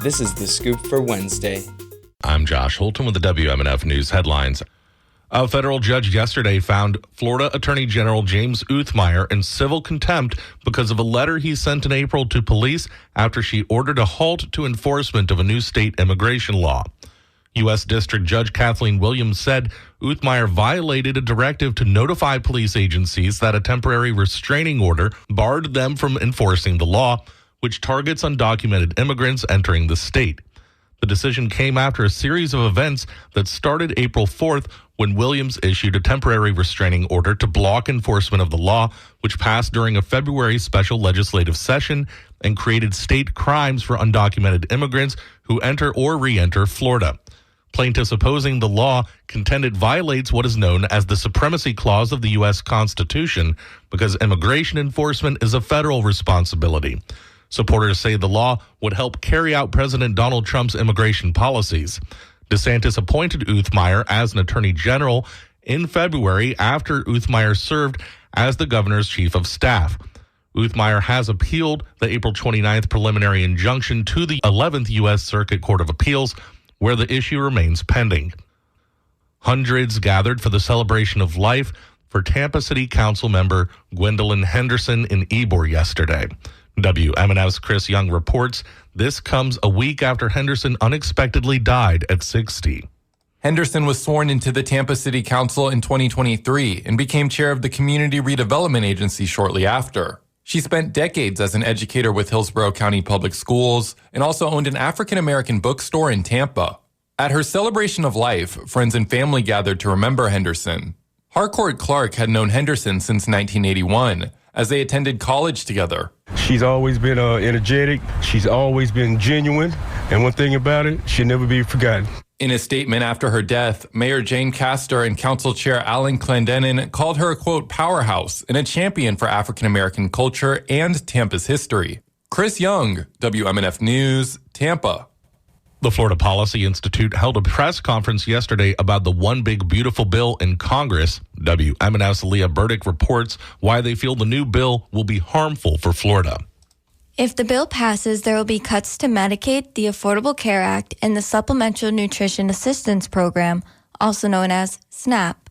This is The Scoop for Wednesday. I'm Josh Holton with the WMNF News headlines. A federal judge yesterday found Florida Attorney General James Uthmeier in civil contempt because of a letter he sent in April to police after she ordered a halt to enforcement of a new state immigration law. U.S. District Judge Kathleen Williams said Uthmeier violated a directive to notify police agencies that a temporary restraining order barred them from enforcing the law, which targets undocumented immigrants entering the state. The decision came after a series of events that started April 4th when Williams issued a temporary restraining order to block enforcement of the law, which passed during a February special legislative session and created state crimes for undocumented immigrants who enter or re-enter Florida. Plaintiffs opposing the law contend it violates what is known as the Supremacy Clause of the U.S. Constitution because immigration enforcement is a federal responsibility. Supporters say the law would help carry out President Donald Trump's immigration policies. DeSantis appointed Uthmeier as an attorney general in February after Uthmeier served as the governor's chief of staff. Uthmeier has appealed the April 29th preliminary injunction to the 11th U.S. Circuit Court of Appeals, where the issue remains pending. Hundreds gathered for the celebration of life for Tampa City Council member Gwendolyn Henderson in Ybor yesterday. WMNF's Chris Young reports this comes a week after Henderson unexpectedly died at 60. Henderson was sworn into the Tampa City Council in 2023 and became chair of the Community Redevelopment Agency shortly after. She spent decades as an educator with Hillsborough County Public Schools and also owned an African-American bookstore in Tampa. At her celebration of life, friends and family gathered to remember Henderson. Harcourt Clark had known Henderson since 1981, as they attended college together. She's always been energetic. She's always been genuine. And one thing about it, she'll never be forgotten. In a statement after her death, Mayor Jane Castor and Council Chair Alan Clendenin called her a, quote, powerhouse and a champion for African-American culture and Tampa's history. Chris Young, WMNF News, Tampa. The Florida Policy Institute held a press conference yesterday about the One Big Beautiful bill in Congress. WMNF's Leah Burdick reports why they feel the new bill will be harmful for Florida. If the bill passes, there will be cuts to Medicaid, the Affordable Care Act, and the Supplemental Nutrition Assistance Program, also known as SNAP.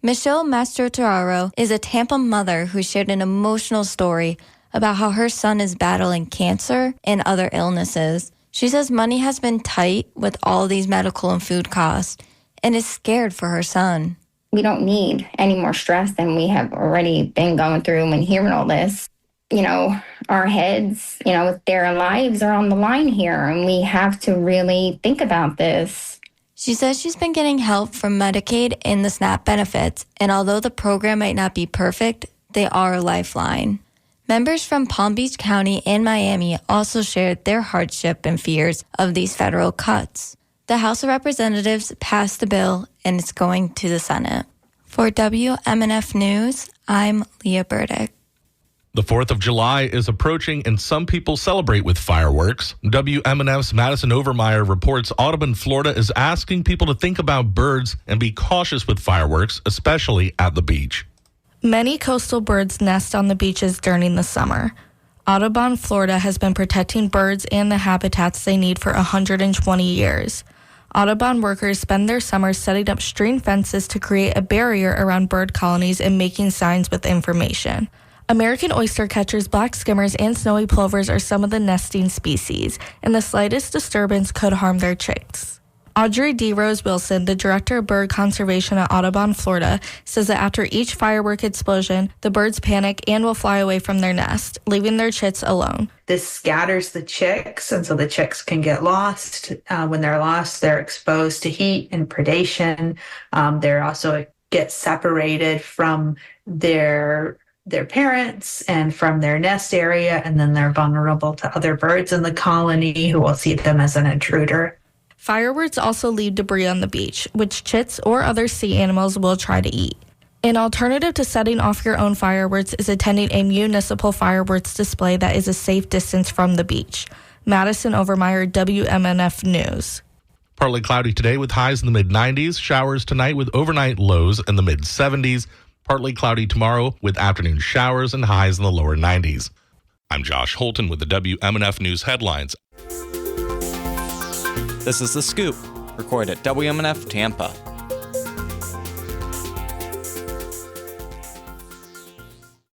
Michelle Mastroturaro is a Tampa mother who shared an emotional story about how her son is battling cancer and other illnesses. She says money has been tight with all these medical and food costs and is scared for her son. We don't need any more stress than we have already been going through and hearing all this. You know, our heads, their lives are on the line here, and we have to really think about this. She says she's been getting help from Medicaid and the SNAP benefits, and although the program might not be perfect, they are a lifeline. Members from Palm Beach County and Miami also shared their hardship and fears of these federal cuts. The House of Representatives passed the bill, and it's going to the Senate. For WMNF News, I'm Leah Burdick. The 4th of July is approaching, and some people celebrate with fireworks. WMNF's Madison Overmeyer reports Audubon, Florida is asking people to think about birds and be cautious with fireworks, especially at the beach. Many coastal birds nest on the beaches during the summer. Audubon, Florida has been protecting birds and the habitats they need for 120 years. Audubon workers spend their summers setting up string fences to create a barrier around bird colonies and making signs with information. American oyster catchers, black skimmers, and snowy plovers are some of the nesting species, and the slightest disturbance could harm their chicks. Audrey D. Rose Wilson, the director of bird conservation at Audubon, Florida, says that after each firework explosion, the birds panic and will fly away from their nest, leaving their chicks alone. This scatters the chicks, and so the chicks can get lost. When they're lost, they're exposed to heat and predation. They're also get separated from their parents and from their nest area, and then they're vulnerable to other birds in the colony who will see them as an intruder. Fireworks also leave debris on the beach, which chits or other sea animals will try to eat. An alternative to setting off your own fireworks is attending a municipal fireworks display that is a safe distance from the beach. Madison Overmeyer, WMNF News. Partly cloudy today with highs in the mid-90s. Showers tonight with overnight lows in the mid-70s. Partly cloudy tomorrow with afternoon showers and highs in the lower 90s. I'm Josh Holton with the WMNF News headlines. This is The Scoop, recorded at WMNF Tampa.